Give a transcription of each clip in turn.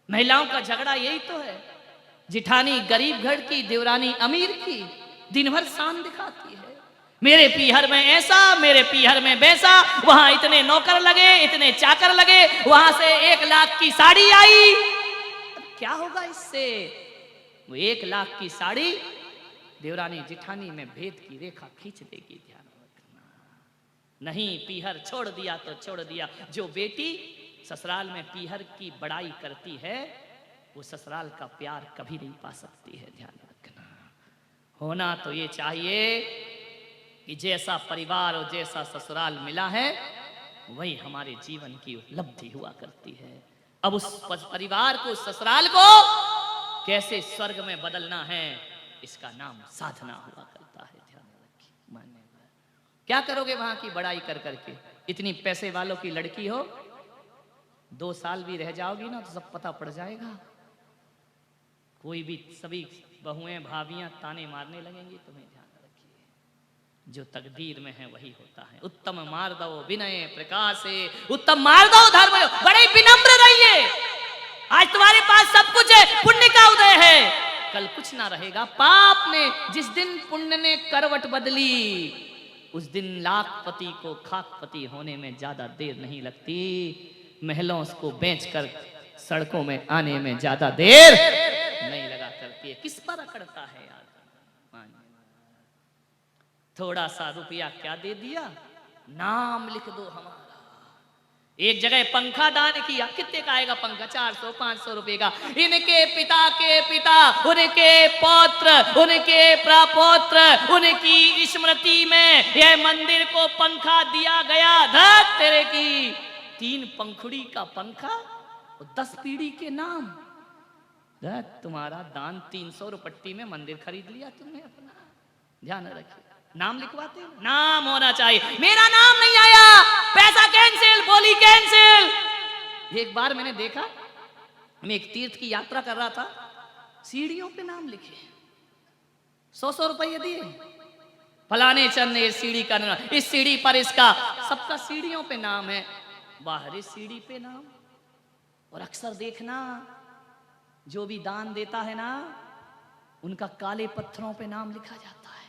महिलाओं का झगड़ा यही तो है। जिठानी गरीब घर की, देवरानी अमीर की, दिन भर शान दिखाती है। मेरे पीहर में ऐसा, मेरे पीहर में वैसा, वहां इतने नौकर लगे, इतने चाकर लगे, वहां से 1 लाख की साड़ी आई। क्या होगा इससे? वो 1 लाख की साड़ी देवरानी जिठानी में भेद की रेखा खींच देगी। ध्यान रखना। नहीं, पीहर छोड़ दिया तो छोड़ दिया। जो बेटी ससुराल में पीहर की बड़ाई करती है, वो ससुराल का प्यार कभी नहीं पा सकती है। ध्यान रखना। होना तो ये चाहिए कि जैसा परिवार और जैसा ससुराल मिला है, वही हमारे जीवन की उपलब्धि हुआ करती है। अब उस परिवार को, ससुराल को कैसे स्वर्ग में बदलना है, इसका नाम साधना हुआ करता है। ध्यान रखिए। मान्यवर, क्या करोगे वहां की बड़ाई कर करके? इतनी पैसे वालों की लड़की हो, 2 साल भी रह जाओगी ना तो सब पता पड़ जाएगा। कोई भी, सभी बहुएं भाभियां ताने मारने लगेंगी तुम्हें। ध्यान रखिए, जो तकदीर में है वही होता है। उत्तम मार दो विनय प्रकाश है, उत्तम मार दो धर्म। बड़े विनम्र रहिए। आज तुम्हारे पास सब कुछ है, पुण्य का उदय है, कल कुछ ना रहेगा। पाप ने जिस दिन पुण्य ने करवट बदली, उस दिन लाखपति को खाकपति होने में ज्यादा देर नहीं लगती। महलों को बेचकर सड़कों में आने में ज्यादा देर नहीं लगा करती है। किस पर अकड़ता है यार? थोड़ा सा रुपया क्या दे दिया, नाम लिख दो हमारा। एक जगह पंखा दान किया, कितने का आएगा पंखा? 400-500 रुपए का। इनके पिता के पिता, उनके पौत्र, उनके प्रपौत्र, उनकी स्मृति में यह मंदिर को पंखा दिया गया। धत तेरे की 3 पंखुड़ी का पंखा और 10 पीढ़ी के नाम। धत तुम्हारा दान 300 रुपट्टी में मंदिर खरीद लिया तुमने अपना। ध्यान रखिए, नाम लिखवाते हैं, नाम होना चाहिए। मेरा नाम नहीं आया, पैसा कैंसिल, बोली कैंसिल। एक बार मैंने देखा, मैं एक तीर्थ की यात्रा कर रहा था, सीढ़ियों पे नाम लिखे, 100 रुपये दिए। फलाने चंद ने इस सीढ़ी का नाम, इस सीढ़ी पर इसका, सबका सीढ़ियों पे नाम है, बाहरी सीढ़ी पे नाम। और अक्सर देखना, जो भी दान देता है ना, उनका काले पत्थरों पे नाम लिखा जाता है।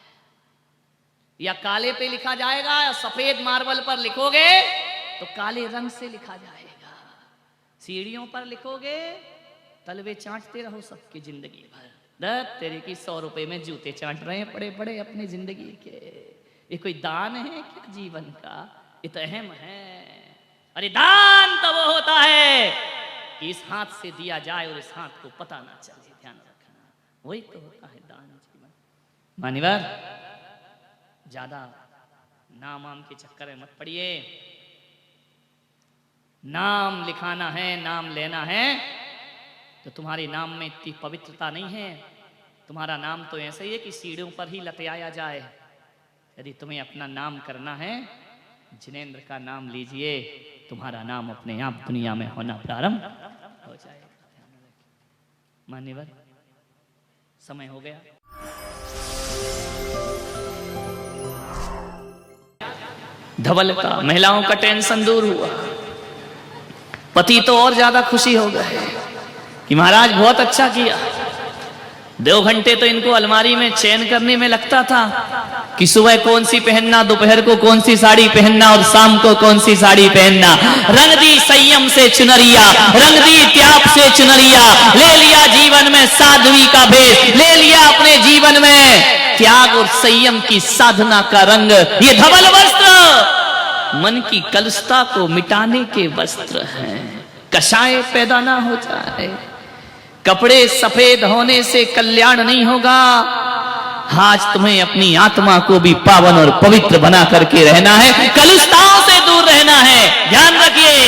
या काले पे लिखा जाएगा, या सफेद मार्बल पर लिखोगे तो काले रंग से लिखा जाएगा। सीढ़ियों पर लिखोगे, तलवे चाटते रहो सबकी जिंदगी भर। दत्त तेरे की 100 रुपए में जूते चाट रहे हैं पड़े पड़े अपनी जिंदगी के। ये कोई दान है क्या जीवन का? ये तो अहम है। अरे दान तो वो होता है कि इस हाथ से दिया जाए और इस हाथ को पता ना चले। ध्यान रखना, वही तो होता है दान जीवन। मान्यवर, ज्यादा नाम आम के चक्कर में मत पड़िए। नाम लिखाना है, नाम लेना है, तो तुम्हारे नाम में इतनी पवित्रता नहीं है। तुम्हारा नाम तो ऐसा ही है कि सीढ़ियों पर ही लटकाया जाए। यदि तुम्हें अपना नाम करना है, जिनेंद्र का नाम लीजिए, तुम्हारा नाम अपने आप दुनिया में होना प्रारंभ हो जाएगा। मान्यवर, समय हो गया। धवल का, महिलाओं का टेंशन दूर हुआ। पति तो और ज्यादा खुशी हो गए कि महाराज बहुत अच्छा किया। 2 घंटे तो इनको अलमारी में चयन करने में लगता था कि सुबह कौन सी पहनना, दोपहर को कौन सी साड़ी पहनना और शाम को कौन सी साड़ी पहनना। रंग दी संयम से चुनरिया, रंग दी त्याग से चुनरिया, ले लिया जीवन में साध्वी का भेष, ले लिया अपने जीवन में त्याग और संयम की साधना का रंग। ये धवल वस्त्र मन की कलुषता को मिटाने के वस्त्र हैं। कषाय पैदा ना हो जाए। कपड़े सफेद होने से कल्याण नहीं होगा। आज तुम्हें अपनी आत्मा को भी पावन और पवित्र बना करके रहना है, कलुषताओं से दूर रहना है। ध्यान रखिए,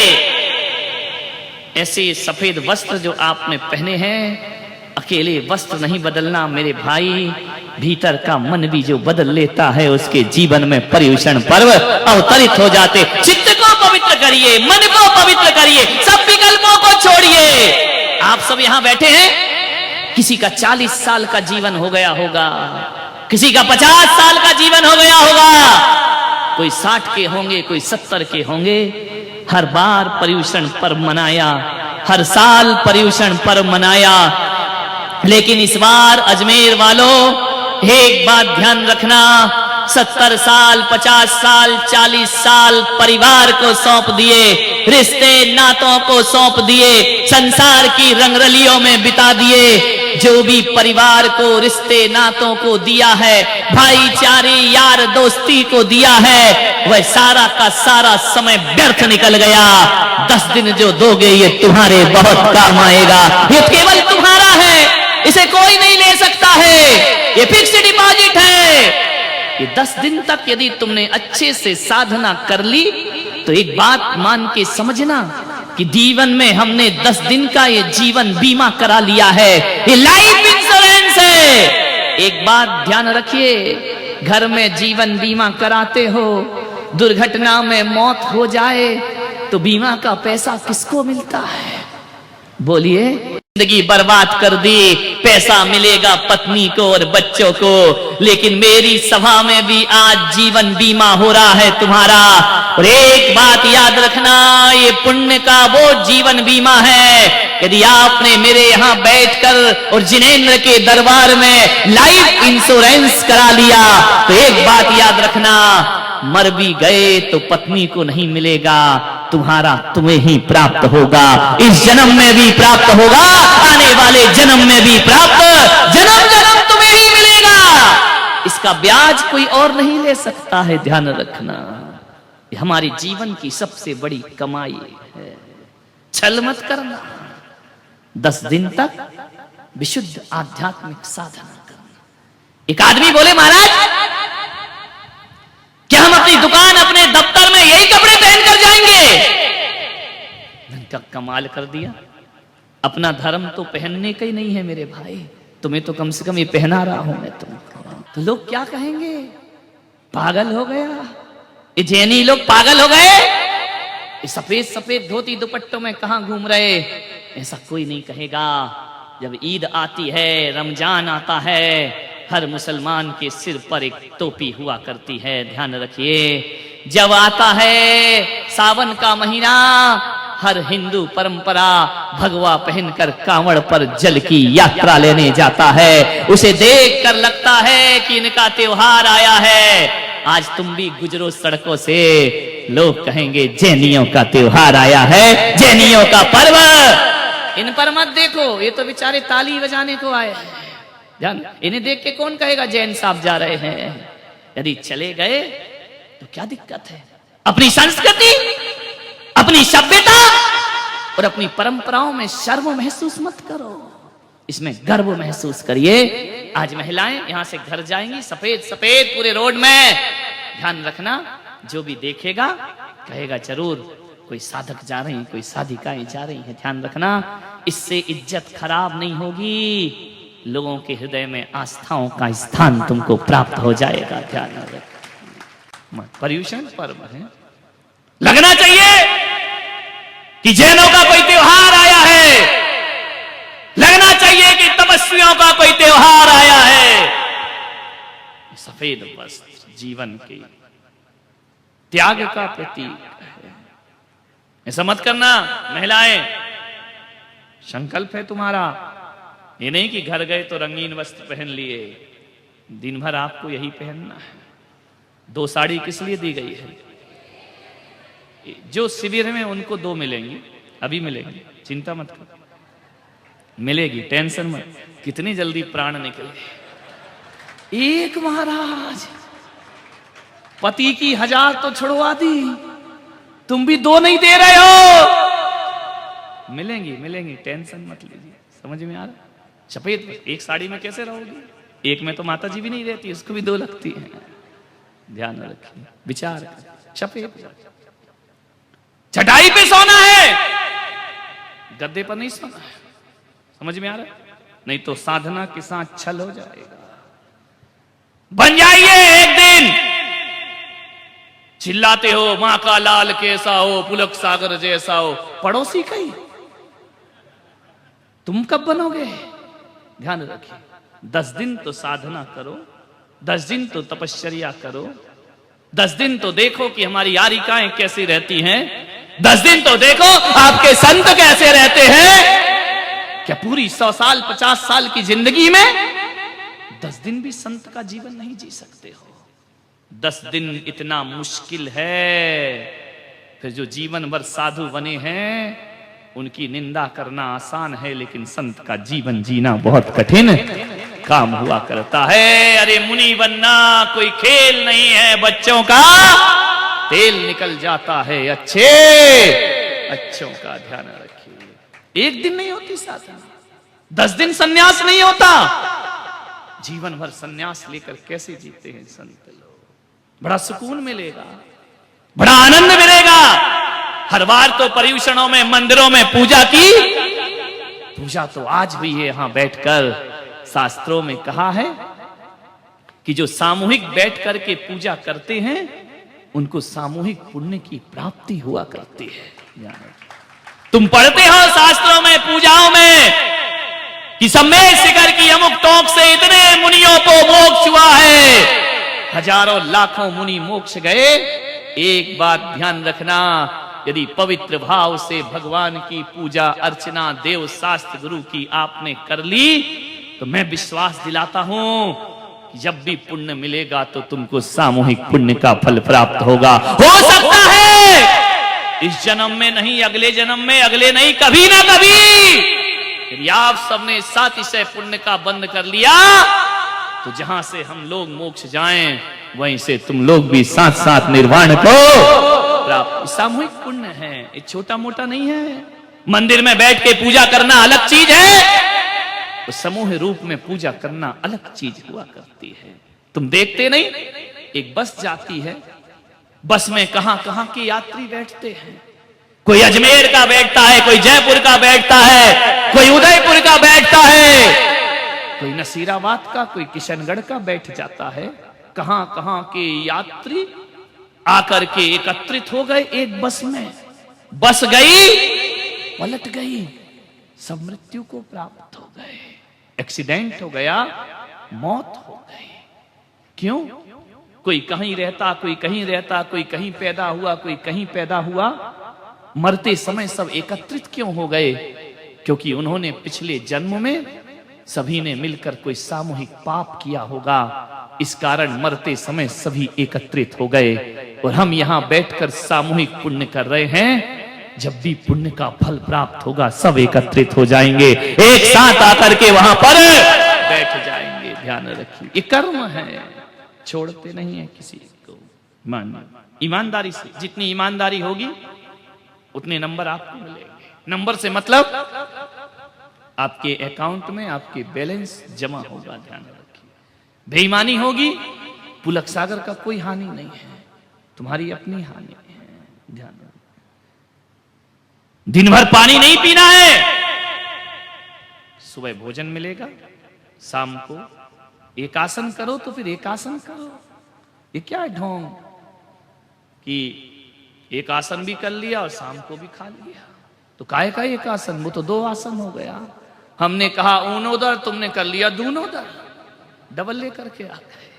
ऐसे सफेद वस्त्र जो आपने पहने हैं, अकेले वस्त्र नहीं बदलना मेरे भाई, भीतर का मन भी जो बदल लेता है, उसके जीवन में पर्युषण पर्व अवतरित हो जाते। चित्त को पवित्र करिए, मन को पवित्र करिए, सब विकल्पों को छोड़िए। आप सब यहाँ बैठे हैं, किसी का 40 साल का जीवन हो गया होगा, किसी का 50 साल का जीवन हो गया होगा, कोई 60 के होंगे, कोई 70 के होंगे। हर बार पर्युषण पर्व मनाया, हर साल पर्यूषण पर्व मनाया। लेकिन इस बार अजमेर वालों एक बात ध्यान रखना, 70 साल 50 साल 40 साल परिवार को सौंप दिए, रिश्ते नातों को सौंप दिए, संसार की रंगरलियों में बिता दिए। जो भी परिवार को रिश्ते नातों को दिया है, भाईचारे यार दोस्ती को दिया है, वह सारा का सारा समय व्यर्थ निकल गया। 10 दिन जो दोगे ये तुम्हारे बहुत काम आएगा। ये केवल तुम्हारा है, इसे कोई नहीं ले सकता है, ये फिक्स डिपॉजिट है। ये 10 दिन तक यदि तुमने अच्छे से साधना कर ली तो एक बात मान के समझना कि जीवन में हमने 10 दिन का ये जीवन बीमा करा लिया है, ये लाइफ इंश्योरेंस है। एक बात ध्यान रखिए, घर में जीवन बीमा कराते हो, दुर्घटना में मौत हो जाए तो बीमा का पैसा किसको मिलता है? बोलिए। जिंदगी बर्बाद कर दी, पैसा मिलेगा पत्नी को और बच्चों को, लेकिन मेरी सभा में भी आज जीवन बीमा हो रहा है तुम्हारा। और एक बात याद रखना, ये पुण्य का वो जीवन बीमा है, यदि आपने मेरे यहाँ बैठकर और जिनेंद्र के दरबार में लाइफ इंश्योरेंस करा लिया तो एक बात याद रखना, मर भी गए तो पत्नी को नहीं मिलेगा, तुम्हारा तुम्हें ही प्राप्त होगा। इस जन्म में भी प्राप्त होगा, आने वाले जन्म में भी प्राप्त, जन्म जन्म तुम्हें ही मिलेगा। इसका ब्याज कोई और नहीं ले सकता है, ध्यान रखना। ये हमारे जीवन की सबसे बड़ी कमाई है, छल मत करना। 10 दिन तक विशुद्ध आध्यात्मिक साधना करना। एक आदमी बोले, महाराज क्या हम अपनी दुकान अपने दफ्तर में यही कपड़े पहनकर जाएंगे? मैंने कहा कमाल कर दिया, अपना धर्म तो पहनने का ही नहीं है मेरे भाई, तुम्हें तो कम से कम ये पहना रहा हूं मैं तुमको। तो लोग क्या कहेंगे? पागल हो गया, ये जैनी लोग पागल हो गए, ये सफेद सफेद धोती दुपट्टों में कहां घूम रहे। ऐसा कोई नहीं कहेगा। जब ईद आती है, रमजान आता है, हर मुसलमान के सिर पर एक टोपी हुआ करती है, ध्यान रखिए। जब आता है सावन का महीना, हर हिंदू परंपरा भगवा पहनकर कांवड़ पर जल की यात्रा लेने जाता है। उसे देखकर लगता है कि इनका त्योहार आया है। आज तुम भी गुजरो सड़कों से, लोग कहेंगे जैनियों का त्योहार आया है, जैनियों का पर्व। इन पर मत देखो, ये तो बेचारे ताली बजाने को आए हैं। ध्यान, इन्हें देख के कौन कहेगा जैन साहब जा रहे हैं? यदि चले गए तो क्या दिक्कत है? अपनी संस्कृति, अपनी सभ्यता और अपनी परंपराओं में शर्म महसूस मत करो, इसमें गर्व महसूस करिए। आज महिलाएं यहां से घर जाएंगी, सफेद सफेद पूरे रोड में। ध्यान रखना, जो भी देखेगा कहेगा जरूर कोई साधक जा रही हैं, कोई साधिकाएं जा रही हैं। ध्यान रखना, इससे इज्जत खराब नहीं होगी, लोगों के हृदय में आस्थाओं का स्थान तुमको प्राप्त हो जाएगा। ध्यान रखना, पर्यूषण पर्व है, लगना चाहिए कि जैनों का कोई त्योहार आया है, लगना चाहिए कि तपस्वियों का कोई त्योहार आया है। सफेद वस्त्र जीवन के त्याग का प्रतीक है। ऐसा मत करना महिलाएं, संकल्प है तुम्हारा, ये नहीं कि घर गए तो रंगीन वस्त्र पहन लिए, दिन भर आपको यही पहनना है। 2 साड़ी किस लिए दी गई है? जो शिविर में उनको 2 मिलेंगी, अभी मिलेंगी, चिंता मत करो, मिलेगी, टेंशन मत। कितनी जल्दी प्राण निकले। एक महाराज पति की 1000 तो छुड़वा दी, तुम भी 2 नहीं दे रहे हो। मिलेंगी मिलेंगी, टेंशन मत लीजिए। समझ में आ रहा? सफेद एक साड़ी में कैसे रहोगी? एक में तो माता जी भी नहीं रहती, उसको भी 2 लगती है। ध्यान रखिए, विचार करें। सफेद चटाई पे सोना है, गद्दे पर नहीं सोना है। समझ में आ रहा? नहीं तो साधना के साथ छल हो जाएगा। बन जाइए एक दिन, चिल्लाते हो मां का लाल कैसा हो, पुलक सागर जैसा हो, पड़ोसी का ही। तुम कब बनोगे? ध्यान रखिए, 10 दिन तो साधना करो, 10 दिन तो तपश्चर्या करो, 10 दिन तो देखो कि हमारी यारिकाएं कैसी रहती हैं। 10 दिन तो देखो आपके संत कैसे रहते हैं। क्या पूरी 100 साल 50 साल की जिंदगी में 10 दिन भी संत का जीवन नहीं जी सकते हो। 10 दिन इतना मुश्किल है, फिर जो जीवन भर साधु बने हैं उनकी निंदा करना आसान है, लेकिन संत का जीवन जीना बहुत कठिन काम हुआ करता है। अरे मुनि बनना कोई खेल नहीं है, बच्चों का तेल निकल जाता है। अच्छों का ध्यान रखिए। एक दिन नहीं होती साधना, 10 दिन सन्यास नहीं होता। जीवन भर सन्यास लेकर कैसे जीते हैं संत लोग। बड़ा सुकून मिलेगा, बड़ा आनंद मिलेगा। हर बार तो पर्यूषणों में मंदिरों में पूजा की, पूजा तो आज भी है। यहां बैठकर शास्त्रों में कहा है कि जो सामूहिक बैठ करके पूजा करते हैं उनको सामूहिक पुण्य की प्राप्ति हुआ करती है। तुम पढ़ते हो शास्त्रों में पूजाओं में कि सम्मेद शिखर की अमुक टोक से इतने मुनियों को मोक्ष हुआ है। हजारों लाखों मुनि मोक्ष गए। एक बात ध्यान रखना, यदि पवित्र भाव से भगवान की पूजा अर्चना देव शास्त्र गुरु की आपने कर ली तो मैं विश्वास दिलाता हूं कि जब भी पुण्य मिलेगा तो तुमको सामूहिक पुण्य का फल प्राप्त होगा। हो सकता है इस जन्म में नहीं, अगले जन्म में, अगले नहीं, कभी ना कभी यदि आप सबने सातिशय पुण्य का बंद कर लिया तो जहां से हम लोग मोक्ष जाएं वहीं से तुम लोग भी साथ साथ निर्वाण को प्राप्त। सामूहिक पुण्य है, ये छोटा मोटा नहीं है। मंदिर में बैठ के पूजा करना अलग चीज है, तो समूह रूप में पूजा करना अलग चीज हुआ करती है। तुम देखते नहीं, एक बस जाती है, बस में कहां कहां के यात्री बैठते हैं। कोई अजमेर का बैठता है, कोई जयपुर का बैठता है, कोई उदयपुर का बैठता है, कोई नसीराबाद का, कोई किशनगढ़ का बैठ जाता है। कहां कहां के यात्री आकर के एकत्रित हो गए एक बस में। बस गई, पलट गई, सब मृत्यु को प्राप्त हो गए। एक्सीडेंट हो गया, मौत हो गई। क्यों? कोई कहीं रहता, कोई कहीं रहता, कोई कहीं पैदा हुआ, कोई कहीं पैदा हुआ। मरते समय सब एकत्रित क्यों हो गए? क्योंकि उन्होंने पिछले जन्म में सभी ने मिलकर कोई सामूहिक पाप किया होगा। इस कारण मरते समय सभी एकत्रित हो गए। और हम यहां बैठकर सामूहिक पुण्य कर रहे हैं। जब भी पुण्य का फल प्राप्त होगा सब एकत्रित हो जाएंगे, एक साथ आकर के वहां पर बैठ जाएंगे। ध्यान रखिए, ये कर्म है, छोड़ते नहीं है किसी को। ईमानदारी से, जितनी ईमानदारी होगी उतने नंबर आपको मिलेंगे। नंबर से मतलब आपके अकाउंट में आपके बैलेंस जमा होगा। ध्यान रखिए, बेईमानी होगी, पुलक सागर का कोई हानि नहीं है, तुम्हारी अपनी हानि है। ध्यान रखिए, दिन भर पानी नहीं पीना है। सुबह भोजन मिलेगा, शाम को एक आसन करो तो फिर एक आसन करो। ये क्या है ढोंग कि एक आसन भी कर लिया और शाम को भी खा लिया, तो काहे का एक आसन? वो तो 2 आसन हो गया। हमने कहा ऊनोदर, तुमने कर लिया दूनोदर, डबल लेकर के आ गए।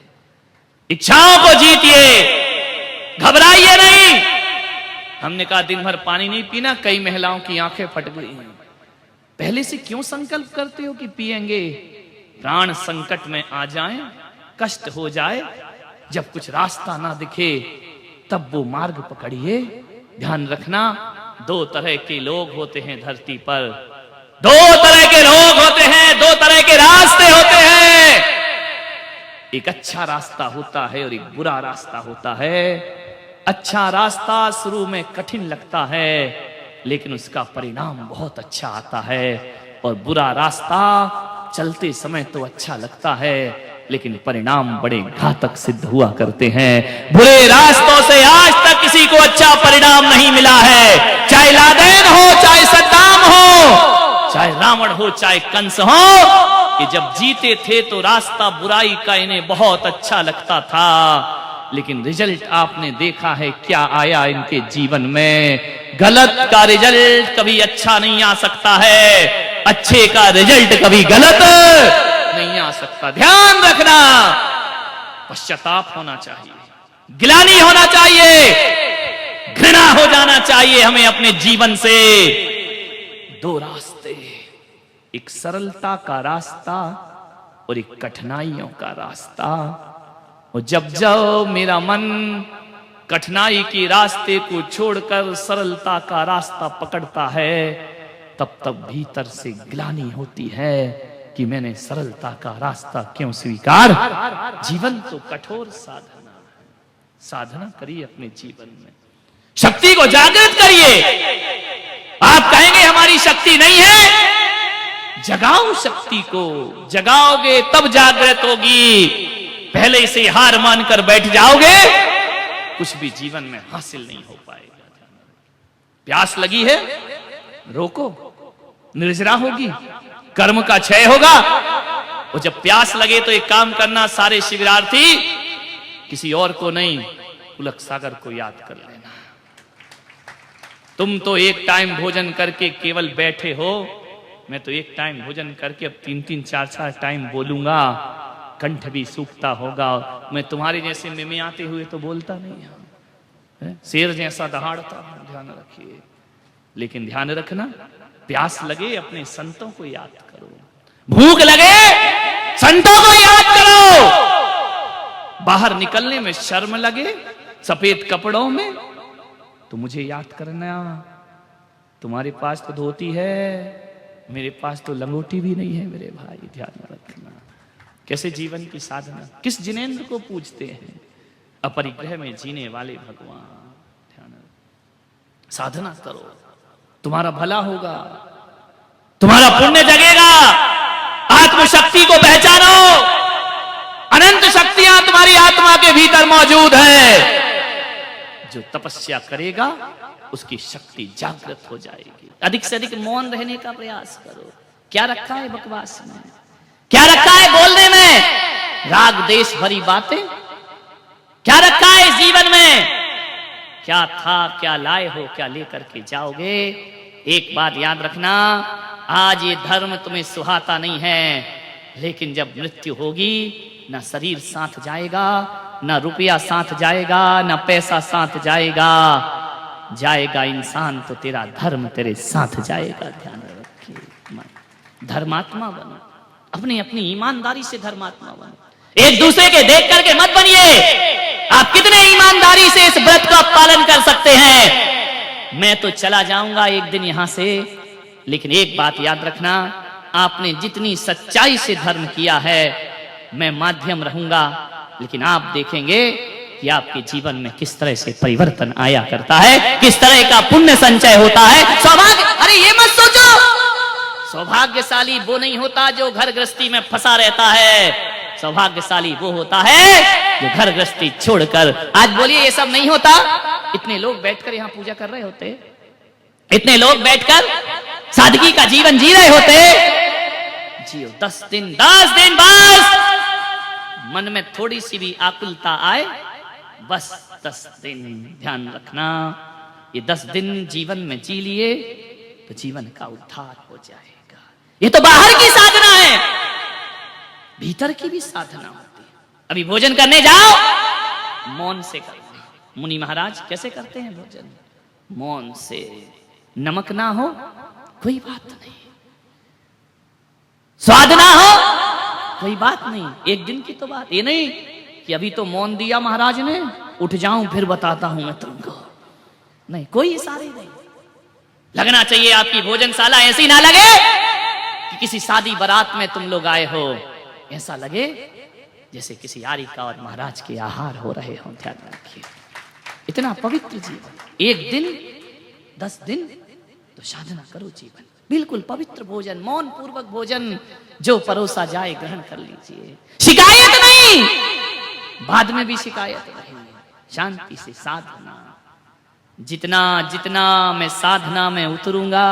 इच्छाओं को जीतिए, घबराइए नहीं। हमने कहा दिन भर पानी नहीं पीना, कई महिलाओं की आंखें फट गई हैं। पहले से क्यों संकल्प करते हो कि पिएंगे? प्राण संकट में आ जाएं, कष्ट हो जाए, जब कुछ रास्ता ना दिखे तब वो मार्ग पकड़िए। ध्यान रखना, 2 तरह के लोग होते हैं धरती पर, 2 तरह के लोग होते हैं, 2 तरह के रास्ते होते हैं। एक अच्छा रास्ता होता है और एक बुरा रास्ता होता है। अच्छा रास्ता शुरू में कठिन लगता है लेकिन उसका परिणाम बहुत अच्छा आता है, और बुरा रास्ता चलते समय तो अच्छा लगता है लेकिन परिणाम बड़े घातक सिद्ध हुआ करते हैं। बुरे रास्तों से आज तक किसी को अच्छा परिणाम नहीं मिला है, चाहे लादेन हो, चाहे सद्दाम हो, चाहे रावण हो, चाहे कंस हो। कि जब जीते थे तो रास्ता बुराई का इन्हें बहुत अच्छा लगता था, लेकिन रिजल्ट आपने देखा है क्या आया इनके जीवन में। गलत का रिजल्ट कभी अच्छा नहीं आ सकता है, अच्छे का रिजल्ट कभी गलत नहीं आ सकता। ध्यान रखना, पश्चाताप होना चाहिए, गिलानी होना चाहिए, इतना हो जाना चाहिए हमें अपने जीवन से। दो रास्ते, एक सरलता का रास्ता और एक कठिनाइयों का रास्ता। और जब जब मेरा मन कठिनाई के रास्ते को छोड़कर सरलता का रास्ता पकड़ता है, तब तब भीतर से ग्लानि होती है कि मैंने सरलता का रास्ता क्यों स्वीकार। जीवन तो कठोर साधना है। साधना करिए अपने जीवन में, शक्ति को जागृत करिए। आप कहेंगे हमारी शक्ति नहीं है, जगाओ शक्ति को। जगाओगे तब जागृत होगी। पहले से हार मानकर बैठ जाओगे, कुछ भी जीवन में हासिल नहीं हो पाएगा। प्यास लगी है, रोको, निर्जरा होगी, कर्म का क्षय होगा। और जब प्यास लगे तो एक काम करना, सारे शिविरार्थी किसी और को नहीं, पुलक सागर को याद कर लेना। तुम तो एक टाइम भोजन करके केवल बैठे हो, मैं तो एक टाइम भोजन करके अब 3-3, 4-4 टाइम बोलूंगा, कंठ भी सूखता होगा। मैं तुम्हारे जैसे मिमियाते हुए तो बोलता नहीं हूं, शेर जैसा दहाड़ता हूं, ध्यान रखिए। लेकिन ध्यान रखना, प्यास लगे अपने संतों को याद करो, भूख लगे संतों को याद करो। बाहर निकलने में शर्म लगे सफेद कपड़ों में, तो मुझे याद करना। तुम्हारे पास तो धोती है, मेरे पास तो लंगोटी भी नहीं है मेरे भाई, ध्यान रखना। कैसे जीवन की साधना, किस जिनेंद्र को पूजते हैं? अपरिग्रह में जीने वाले भगवान। ध्यान साधना करो, तुम्हारा भला होगा, तुम्हारा पुण्य जगेगा। आत्मशक्ति को पहचानो, अनंत शक्तियां तुम्हारी आत्मा के भीतर मौजूद है। जो तपस्या करेगा उसकी शक्ति जागृत हो जाएगी। अधिक से अधिक मौन रहने का प्रयास करो। क्या रखा है बकवास में, क्या रखा है बोलने में, राग देश भरी बातें। क्या रखा है इस जीवन में, क्या था, क्या लाए हो, क्या लेकर के जाओगे। एक बात याद रखना, आज ये धर्म तुम्हें सुहाता नहीं है, लेकिन जब मृत्यु होगी, ना शरीर साथ जाएगा, ना रुपया साथ जाएगा, ना पैसा साथ जाएगा। जाएगा इंसान तो तेरा धर्म तेरे साथ जाएगा। ध्यान रखिए, धर्मात्मा बनो, अपनी अपनी ईमानदारी से धर्मात्मा बनो। एक दूसरे के देख करके मत बनिए। आप कितने ईमानदारी से इस व्रत का पालन कर सकते हैं। मैं तो चला जाऊंगा एक दिन यहां से, लेकिन एक बात याद रखना, आपने जितनी सच्चाई से धर्म किया है, मैं माध्यम रहूंगा, लेकिन आप देखेंगे कि आपके जीवन में किस तरह से परिवर्तन आया करता है, किस तरह का पुण्य संचय होता है। सौभाग्य, अरे ये मत सोचो, सौभाग्यशाली वो नहीं होता जो घर गृहस्थी में फंसा रहता है। सौभाग्यशाली वो होता है जो घर गृहस्थी छोड़कर, आज बोलिए ये सब नहीं होता। इतने लोग बैठकर यहाँ पूजा कर रहे होते, इतने लोग बैठकर सादगी का जीवन जी रहे होते। जियो 10 दिन बस मन में थोड़ी सी भी आकुलता आए, बस 10 दिन ध्यान रखना, ये 10 दिन जीवन में जी लिए तो जीवन का उद्धार हो जाएगा। ये तो बाहर की साधना है, भीतर की भी साधना होती है। अभी भोजन करने जाओ, मौन से करते। मुनि महाराज कैसे करते हैं भोजन? मौन से। नमक ना हो कोई बात नहीं, स्वाद ना हो कोई बात नहीं, एक दिन की तो बात। ये नहीं कि अभी तो मौन दिया महाराज ने, उठ जाऊं फिर बताता हूं मैं तुमको। नहीं, कोई इशारे नहीं। लगना चाहिए आपकी भोजनशाला ऐसी ना लगे कि किसी शादी बारात में तुम लोग आए हो, ऐसा लगे जैसे किसी यारिका और महाराज के आहार हो रहे हो। ध्यान रखिए, इतना पवित्र जीवन। एक दिन 10 दिन तो साधना करो जीवन, बिल्कुल पवित्र भोजन, मौन पूर्वक भोजन, जो परोसा जाए ग्रहण कर लीजिए। शिकायत नहीं, बाद में भी शिकायत नहीं, शांति से साधना। जितना जितना मैं साधना में उतरूंगा,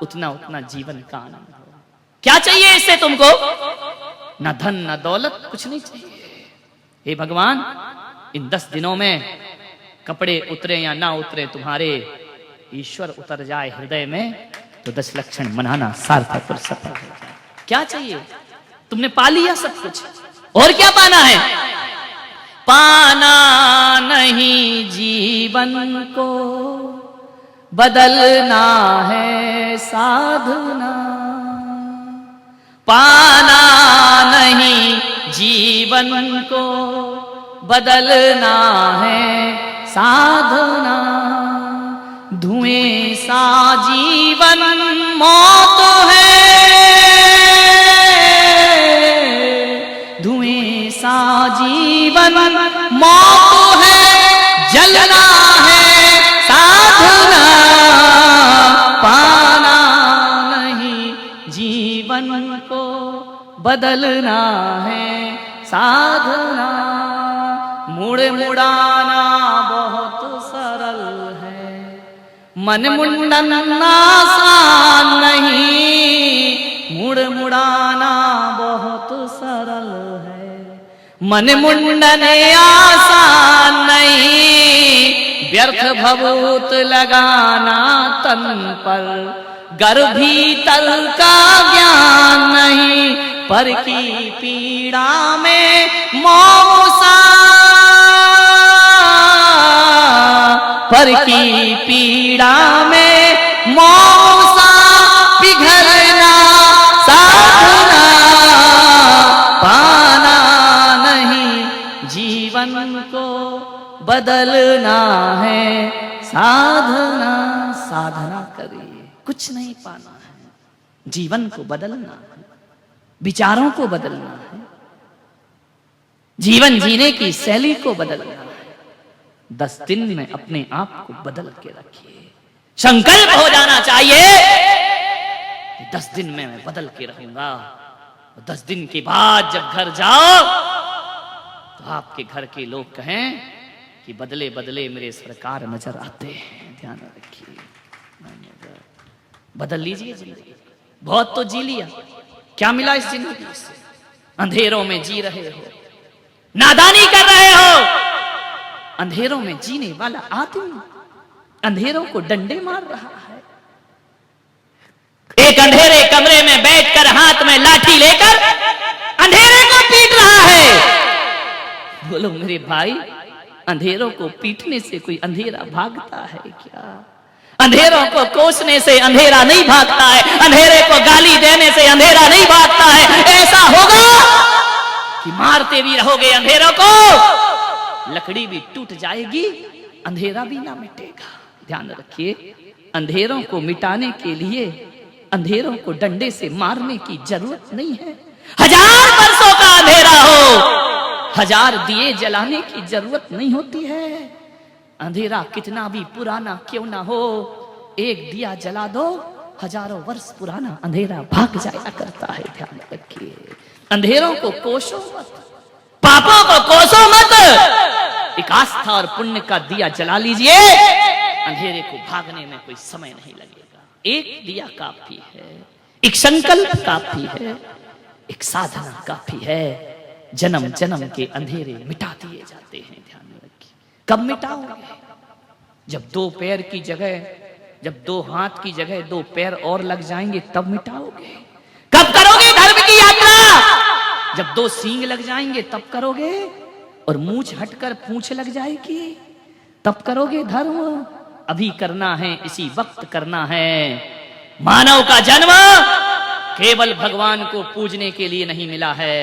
उतना उतना जीवन का आनंद होगा। क्या चाहिए इससे तुमको? ना धन ना दौलत, कुछ नहीं चाहिए। हे भगवान, इन 10 दिनों में कपड़े उतरे या ना उतरे, तुम्हारे ईश्वर उतर जाए हृदय में, तो 10 लक्षण मनाना सार्थक और सफल हो जाए। क्या चाहिए? तुमने पा लिया सब कुछ, और क्या पाना है? पाना नहीं जीवन को, बदलना है साधना। पाना नहीं जीवन को, बदलना है साधना। धुएं सा जीवन मौत है, धुएं सा जीवन मौत है, जलना है साधना। पाना नहीं जीवन को, बदलना है साधना। मुड़ मुड़ाना बहुत सरल है, मन मुंडन आसान नहीं। मुड़ मुड़ाना बहुत सरल है, मन मुंडन आसान नहीं। व्यर्थ भभूत लगाना तन पर, गर भीतर का ज्ञान नहीं। पर की पीड़ा में मौसा, पर की पीड़ा में मौसा, पिघलना साधना। पाना नहीं जीवन को, बदलना है साधना। साधना करिए, कुछ नहीं पाना है, जीवन को बदलना है, विचारों को बदलना है, जीवन जीने की शैली को बदलना है। 10 दिन में अपने आप को बदल के रखिए। संकल्प हो जाना चाहिए कि 10 दिन में मैं बदल के रहूंगा। 10 दिन के बाद जब घर जाओ तो आपके घर के लोग कहें कि बदले बदले मेरे सरकार नजर आते हैं। ध्यान रखिए, बदल लीजिए जिंदगी। बहुत तो जी लिया, क्या मिला इस जिंदगी से? अंधेरों में जी रहे हो, नादानी कर रहे हो। अंधेरों में जीने वाला आदमी अंधेरों को डंडे मार रहा है। एक अंधेरे कमरे में बैठकर हाथ में लाठी लेकर अंधेरे को पीट रहा है। बोलो मेरे भाई, अंधेरों को पीटने से कोई अंधेरा भागता है क्या? अंधेरों को कोसने से अंधेरा नहीं भागता है, अंधेरे को गाली देने से अंधेरा नहीं भागता है। ऐसा होगा कि मारते भी रहोगे अंधेरों को, लकड़ी भी टूट जाएगी, अंधेरा भी ना मिटेगा। ध्यान रखिए, अंधेरों को मिटाने के लिए अंधेरों को डंडे से मारने की जरूरत नहीं है। 1000 वर्षों का अंधेरा हो, 1000 दिए जलाने की जरूरत नहीं होती है। अंधेरा कितना भी पुराना क्यों ना हो, एक दिया जला दो, हजारों वर्ष पुराना अंधेरा भाग जाया करता है। ध्यान रखिए, अंधेरों को कोसो मत, पापों को कोसो मत। एक आस्था और पुण्य का दिया जला लीजिए, अंधेरे को भागने में कोई समय नहीं लगेगा। एक दिया काफी है, एक संकल्प काफी है, एक साधना काफी है। जन्म जन्म के अंधेरे मिटा दिए जाते हैं। ध्यान रखिए, कब मिटाओगे? जब 2 पैर की जगह, जब 2 हाथ की जगह 2 पैर और लग जाएंगे तब मिटाओगे। कब करोगे धर्म की यात्रा? जब 2 सींग लग जाएंगे तब करोगे, और मूंछ हटकर पूंछ लग जाएगी तब करोगे धर्म। अभी करना है, इसी वक्त करना है। मानव का जन्म केवल भगवान को पूजने के लिए नहीं मिला है,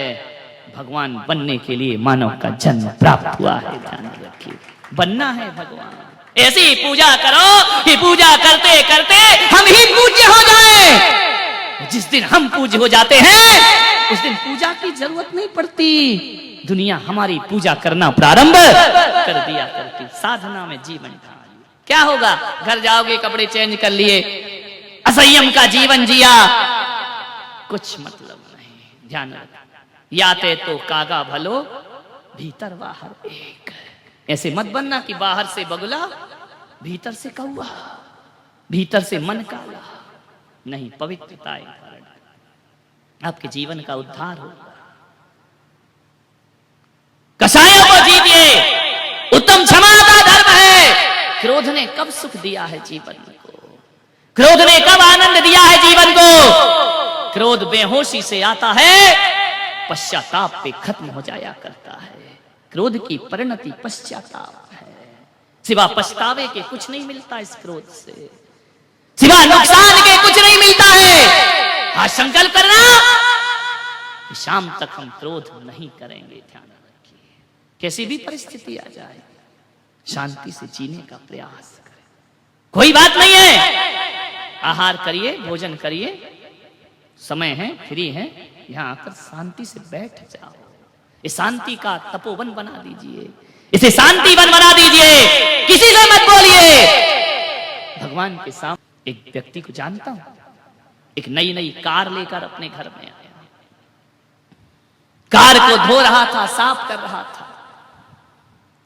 भगवान बनने के लिए मानव का जन्म प्राप्त हुआ है। ध्यान रखिए, बनना है भगवान। ऐसी पूजा करो कि पूजा करते करते हम ही पूज्य हो जाएं। जिस दिन हम पूज्य हो जाते हैं उस दिन पूजा की जरूरत नहीं पड़ती, दुनिया हमारी पूजा करना प्रारंभ कर दिया करती। साधना में जीवन ढाल। क्या होगा? घर जाओगे, कपड़े चेंज कर लिए, असंयम का जीवन जिया, कुछ मतलब नहीं। ध्यान रखना, याते तो कागा भलो, भीतर बाहर एक। ऐसे मत बनना कि बाहर से बगुला, भीतर से कौवा, भीतर से मन काला। नहीं, पवित्रता आपके जीवन का उद्धार होगा। कसायों को जीतिए, उत्तम क्षमा का धर्म है। क्रोध ने कब सुख दिया है जीवन को? क्रोध ने कब आनंद दिया है जीवन को? क्रोध बेहोशी से आता है, पश्चाताप पे खत्म हो जाया करता है। क्रोध की परिणति पश्चाताप है। सिवा पछतावे के कुछ नहीं मिलता इस क्रोध से, सिवा नुकसान के कुछ नहीं मिलता है। आज संकल्प करना कि शाम तक हम क्रोध नहीं करेंगे। ध्यान रखिए, कैसी भी परिस्थिति आ जाए शांति से जीने का प्रयास करें। कोई बात नहीं है, आहार करिए, भोजन करिए, समय है, फ्री है, यहां आकर शांति से बैठ जाओ। इस शांति का तपोवन बना दीजिए, इसे शांति वन बना दीजिए, किसी से मत बोलिए। भगवान के सामने एक व्यक्ति को जानता हूं, एक नई नई कार लेकर अपने घर में आया, कार को धो रहा था, साफ कर रहा था।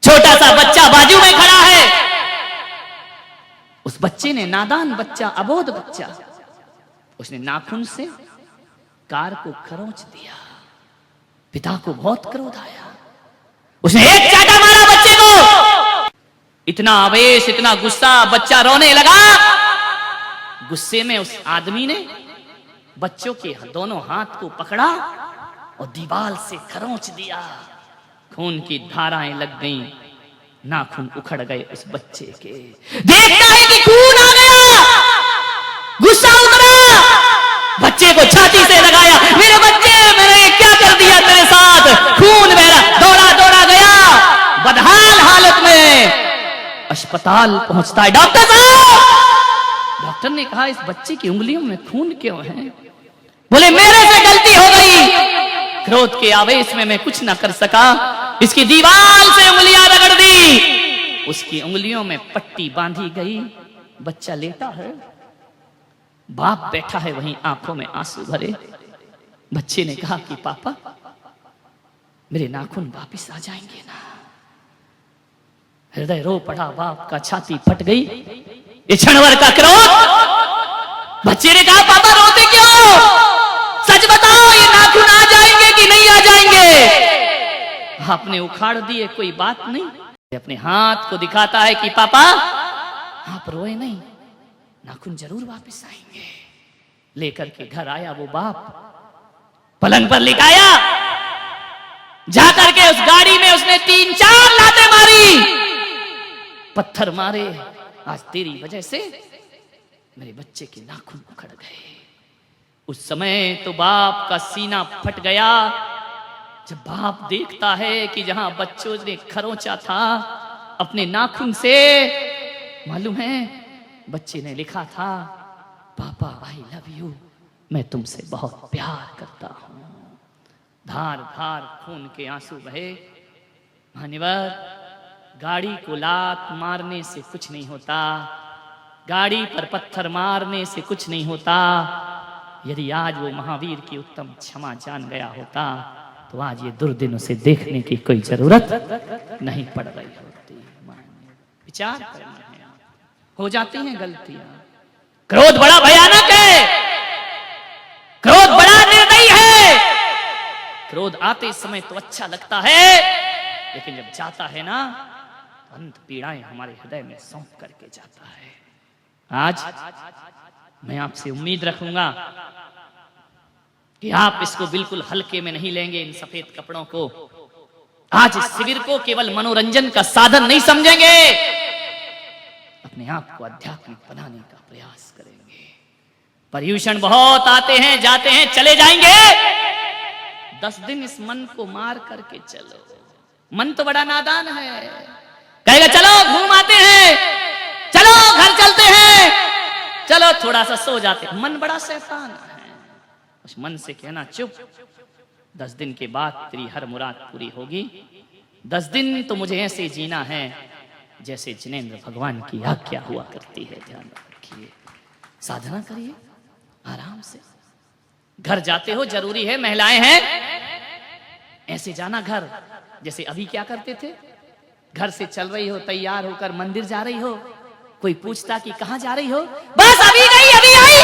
छोटा सा बच्चा बाजू में खड़ा है। उस बच्चे ने, नादान बच्चा, अबोध बच्चा, उसने नाखून से कार को खरोंच दिया। पिता को बहुत क्रोध आया, उसने एक चाटा मारा बच्चे को। इतना आवेश, इतना गुस्सा, बच्चा रोने लगा। गुस्से में उस आदमी ने बच्चों के दोनों हाथ को पकड़ा और दीवार से खरोंच दिया। खून की धाराएं लग गईं, नाखून उखड़ गए उस बच्चे के। देखता है कि खून आ गया, गुस्सा उतरा, बच्चे को छाती से लगाया। मेरे बच्चे, मैंने क्या कर दिया तेरे साथ? खून मेरा दौड़ा दौड़ा गया, बदहाल हालत में अस्पताल पहुंचता है। डॉक्टर साहब, डॉक्टर ने कहा इस बच्चे की उंगलियों में खून क्यों है? बोले मेरे से गलती हो गई, क्रोध के आवेश में मैं कुछ ना कर सका, इसकी दीवार से उंगलियां रगड़ दी। उसकी उंगलियों में पट्टी बांधी गई। बच्चा लेटा है, बाप बैठा है वहीं, आंखों में आंसू भरे। बच्चे ने कहा कि पापा, मेरे नाखून वापिस आ जाएंगे ना? हृदय रो पड़ा, बाप का छाती फट गई। ये क्षणभर का क्रोध। बच्चे ने कहा पापा रोते क्यों? सच बताओ, ये नाखून आ जाएंगे कि नहीं आ जाएंगे? आपने उखाड़ दिए, कोई बात नहीं। अपने हाथ को दिखाता है कि पापा आप रोए नहीं, नाखून जरूर वापस आएंगे। लेकर के घर आया वो बाप, पलंग पर लिटाया, जाकर के उस गाड़ी में उसने 3-4 लातें मारी, पत्थर मारे। आज तेरी वजह से मेरे बच्चे के नाखून उखड़ गए। उस समय तो बाप का सीना फट गया जब बाप देखता है कि जहां बच्चों ने खरोंचा था अपने नाखून से, मालूम है बच्चे ने लिखा था, पापा आई लव यू, मैं तुमसे बहुत प्यार करता हूं। धार धार खून के आंसू बहे। मान्यवर, गाड़ी को लात मारने से कुछ नहीं होता, गाड़ी पर पत्थर मारने से कुछ नहीं होता। यदि आज वो महावीर की उत्तम क्षमा जान गया होता तो आज ये दुर्दिन उसे देखने की कोई जरूरत नहीं पड़ रही होती। विचार करना है, हो जाती हैं गलतियां। क्रोध बड़ा भयानक है, क्रोध बड़ा निर्दयी है। क्रोध आते समय तो अच्छा लगता है, लेकिन जब जाता है ना, अंत पीड़ाएं हमारे हृदय में सौंप करके जाता है। आज मैं आपसे उम्मीद रखूंगा कि आप इसको बिल्कुल हल्के में नहीं लेंगे, इन सफेद कपड़ों को। आज इस शिविर को केवल मनोरंजन का साधन नहीं समझेंगे, अपने आप को आध्यात्मिक बनाने का प्रयास करेंगे। पर्यूषण बहुत आते हैं, जाते हैं, चले जाएंगे। 10 दिन इस मन को मार करके चलो। मन तो बड़ा नादान है, कहेगा चलो घूम आते हैं, चलो घर चलते हैं, चलो थोड़ा सा सो जाते हैं। मन बड़ा शैतान है। उस मन से कहना चुप, 10 दिन के बाद तेरी हर मुराद पूरी होगी। 10 दिन तो मुझे ऐसे जीना है जैसे जिनेंद्र भगवान की आज्ञा हुआ करती है। ध्यान रखिए, साधना करिए आराम से। घर जाते हो, जरूरी है, महिलाएं हैं, ऐसे जाना घर। जैसे अभी क्या करते थे, घर से चल रही हो, तैयार होकर मंदिर जा रही हो, कोई पूछता कि कहां जा रही हो, बस अभी गई, अभी आई,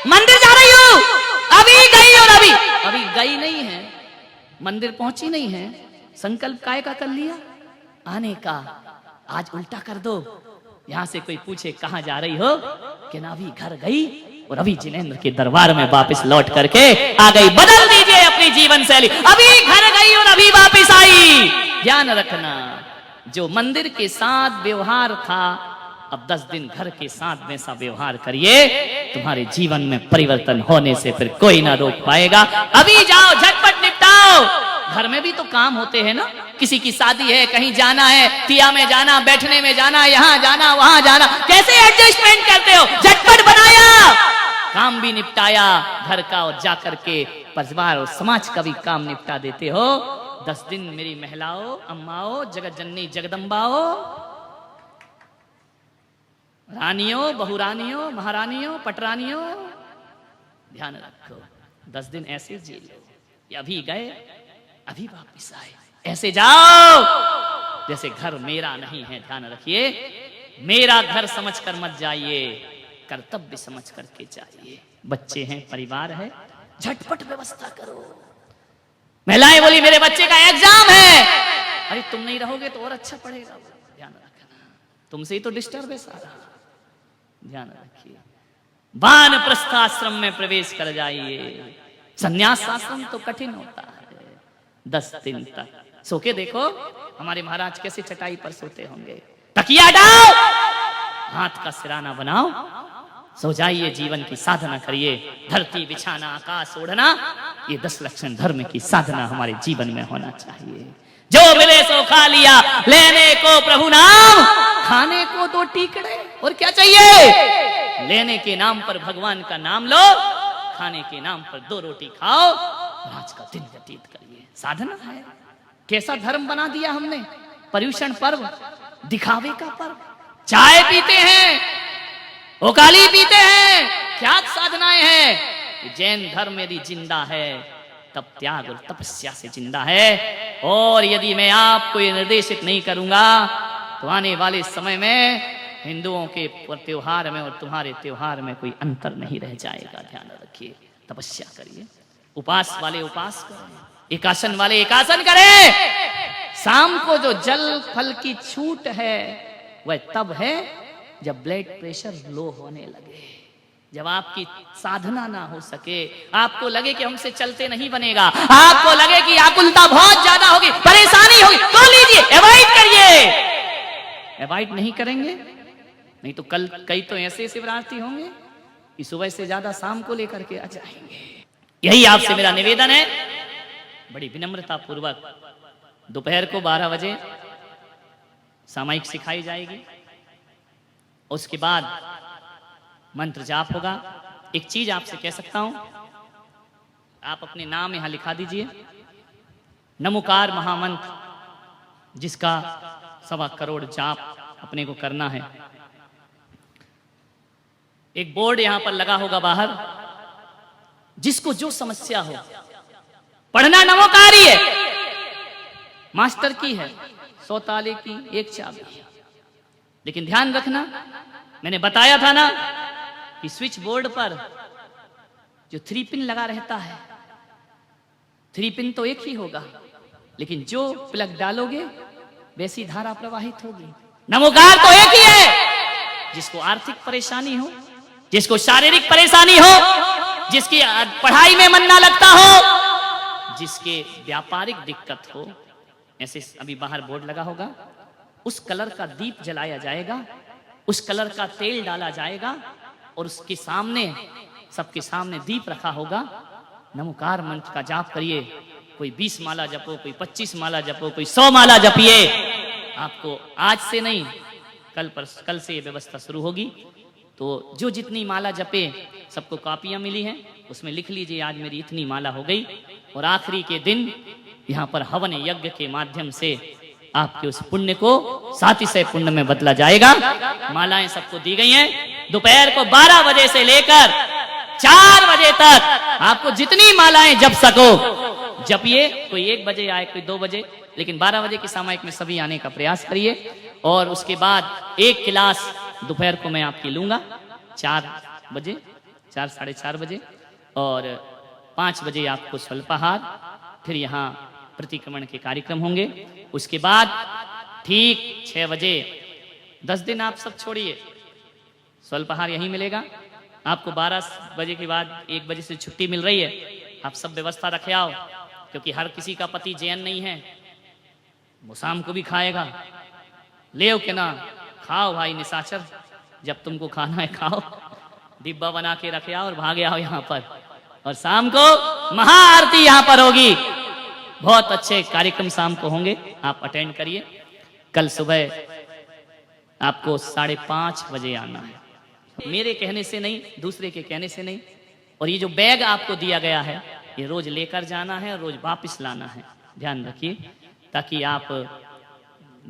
मंदिर जा रही हो, अभी गई। और अभी गई नहीं है, मंदिर पहुंची नहीं है, संकल्प काय का कर लिया आने का। आज उल्टा कर दो, यहां से कोई पूछे कहां जा रही हो, कि ना अभी घर गई और अभी जिनेंद्र के दरबार में वापस लौट करके आ गई। बदल दीजिए अपनी जीवन शैली, अभी घर गई और अभी वापस आई। ध्यान रखना, जो मंदिर के साथ व्यवहार था, अब 10 दिन घर के साथ वैसा व्यवहार करिए, तुम्हारे जीवन में परिवर्तन होने से फिर कोई ना रोक पाएगा। अभी जाओ, झटपट निपटाओ। घर में भी तो काम होते हैं ना, किसी की शादी है, कहीं जाना है, तिया में जाना, बैठने में जाना, यहाँ जाना, वहां जाना, कैसे एडजस्टमेंट करते हो? झटपट बनाया, काम भी निपटाया घर का, और जाकर के परिवार और समाज का भी काम निपटा देते हो। 10 दिन मेरी महिलाओं, अम्माओं, जगत जननी जगदम्बाओं, रानियों, बहुरानियों, महारानियों, पटरानियों, ध्यान रखो, 10 दिन ऐसे जी लो। ये अभी गए, अभी वापिस आए, ऐसे जाओ जैसे घर मेरा नहीं है। ध्यान रखिए, मेरा घर समझकर मत जाइए, कर्तव्य समझ करके जाइए। बच्चे हैं, परिवार है, झटपट व्यवस्था करो। महिलाएं बोली मेरे बच्चे का एग्जाम है, अरे तुम नहीं रहोगे तो और अच्छा पढ़ेगा, ध्यान रखना, तुमसे ही तो डिस्टर्बेंस आ रहा, ध्यान रखिए। वानप्रस्थ आश्रम में प्रवेश कर जाइए, संन्यास आश्रम तो कठिन होता है। 10 दिन तक सो के देखो हमारे महाराज कैसे चटाई पर सोते होंगे। तकिया हटाओ, हाथ का सिराना बनाओ, सो जाइए, जीवन की साधना करिए। धरती बिछाना, आकाश ओढ़ना, ये 10 लक्षण धर्म की साधना हमारे जीवन में होना चाहिए। जो मिले सो खा लिया, लेने को प्रभु नाम, खाने को 2 टीकड़े, और क्या चाहिए? लेने के नाम पर भगवान का नाम लो, खाने के नाम पर 2 रोटी खाओ, आज का दिन व्यतीत करिए। साधना है। कैसा धर्म बना दिया हमने, पर्युषण पर्व, दिखावे का पर्व। चाय पीते हैं, ओकाली पीते हैं, क्या साधनाएं हैं। जैन धर्म यदि जिंदा है तब त्याग और तपस्या से जिंदा है। और यदि मैं आपको ये निर्देशित नहीं करूंगा तो आने वाले समय में हिंदुओं के त्योहार में और तुम्हारे त्योहार में कोई अंतर नहीं रह जाएगा। ध्यान रखिए, तपस्या करिए, उपास वाले उपास करें, एकासन वाले एकासन करें। शाम को जो जल फल की छूट है वह तब है जब ब्लड प्रेशर लो होने लगे, जब आपकी साधना ना हो सके, आपको लगे कि हमसे चलते नहीं बनेगा, आपको लगे कि आकुलता बहुत ज्यादा होगी, परेशानी होगी, तो लीजिए, अवॉइड करिए। अवॉइड नहीं करेंगे नहीं तो कल कई तो ऐसे शिवरात्रि होंगे कि सुबह से ज्यादा शाम को लेकर के आ जाएंगे। यही आपसे मेरा निवेदन है, बड़ी विनम्रता पूर्वक दोपहर को 12 बजे सामायिक सिखाई जाएगी। उसके बाद मंत्र जाप होगा। एक चीज आपसे कह सकता हूं, आप अपने नाम यहां लिखा दीजिए। नमोकार महामंत्र जिसका 1.25 करोड़ जाप अपने को करना है। एक बोर्ड यहां पर लगा होगा बाहर, जिसको जो समस्या हो पढ़ना नमोकार ही है, मास्टर की है, 100 ताले की 1 चाबी। लेकिन ध्यान रखना, मैंने बताया था ना कि स्विच बोर्ड पर जो 3 पिन लगा रहता है, 3 पिन तो एक ही होगा, लेकिन जो प्लग डालोगे वैसी धारा प्रवाहित होगी। नमोकार तो एक ही है। जिसको आर्थिक परेशानी हो, जिसको शारीरिक परेशानी हो, जिसकी पढ़ाई में मन ना लगता हो, जिसके व्यापारिक दिक्कत हो, ऐसे अभी बाहर बोर्ड लगा होगा, उस कलर का दीप जलाया जाएगा, उस कलर का तेल डाला जाएगा और उसके सामने, सबके सामने दीप रखा होगा। नमोकार मंत्र का जाप करिए। कोई 20 माला जपो, कोई 25 माला जपो, कोई 100 माला जपिए। आपको आज से नहीं, कल से ये व्यवस्था शुरू होगी। तो जो जितनी माला जपे, सबको कॉपियां मिली हैं, उसमें लिख लीजिए आज मेरी इतनी माला हो गई। और आखिरी के दिन यहाँ पर हवन यज्ञ के माध्यम से आपके उस पुण्य को 700 पुण्य में बदला जाएगा। मालाएं सबको दी गई हैं। दोपहर को 12 बजे से लेकर 4 बजे तक आपको जितनी मालाएं जप सको जपिए। कोई 1 बजे आए, कोई 2 बजे, लेकिन 12 बजे की सामायिक में सभी आने का प्रयास करिए। और उसके बाद 1 क्लास दोपहर को मैं आपकी लूंगा 4 बजे, 4 साढ़े 4 बजे, और 5 बजे आपको स्वल्पाहार, फिर यहाँ प्रतिक्रमण के कार्यक्रम होंगे। उसके बाद ठीक 6 बजे, 10 दिन आप सब छोड़िए, स्वल्पाहार यहीं मिलेगा आपको। 12 बजे के बाद 1 बजे से छुट्टी मिल रही है। आप सब व्यवस्था रखे आओ, क्योंकि हर किसी का पति जैन नहीं है। वो शाम को भी खाएगा। ले के ना खाओ भाई निशाचर, जब तुमको खाना है खाओ, डिब्बा बना के रखे आओ और भागे आओ यहाँ पर। और शाम को महाआरती यहाँ पर होगी, बहुत अच्छे कार्यक्रम शाम को होंगे, आप अटेंड करिए। कल सुबह आपको 5:30 बजे आना है, मेरे कहने से नहीं, दूसरे के कहने से नहीं। और ये जो बैग आपको दिया गया है ये रोज लेकर जाना है और रोज वापस लाना है, ध्यान रखिए, ताकि आप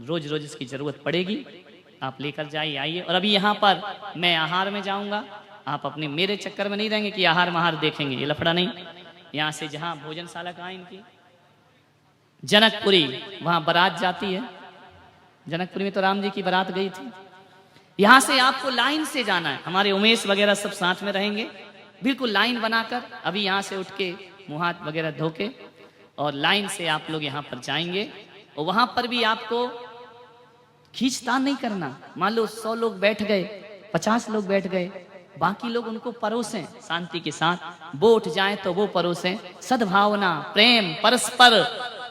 रोज रोज इसकी जरूरत पड़ेगी, आप लेकर जाइए आइए। और अभी यहाँ पर मैं आहार में जाऊंगा, आप अपने मेरे चक्कर में नहीं रहेंगे कि आहार महार देखेंगे, ये लफड़ा नहीं। यहाँ से जहाँ भोजनशाला कहाँ इनकी जनकपुरी, वहां बारात जाती है। जनकपुरी में तो राम जी की बारात गई थी। यहां से आपको लाइन से जाना है, हमारे उमेश वगैरह सब साथ में रहेंगे, बिल्कुल लाइन बनाकर। अभी यहाँ से उठ के मुंह हाथ वगैरह धो के और लाइन से आप लोग यहाँ पर जाएंगे। और वहां पर भी आपको खींचतान नहीं करना। मान लो 100 लोग बैठ गए, 50 लोग बैठ गए, बाकी लोग उनको परोसें शांति के साथ। वो उठ जाए तो वो परोसें, सद्भावना प्रेम परस्पर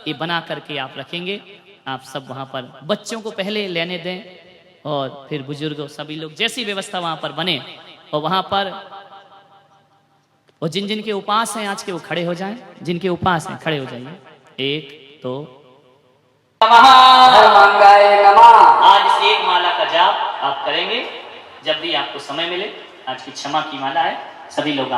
ये बना करके आप रखेंगे। आप सब वहां पर बच्चों को पहले लेने दें और फिर बुजुर्गों सभी लोग, जैसी व्यवस्था वहां पर बने। और वहां पर और जिन जिन के उपास हैं आज के वो खड़े हो जाएं, जिनके उपास हैं खड़े हो जाइए। 1 2 आज से 1 माला का जाप आप करेंगे जब भी आपको समय मिले। आज की क्षमा की माला है, सभी लोग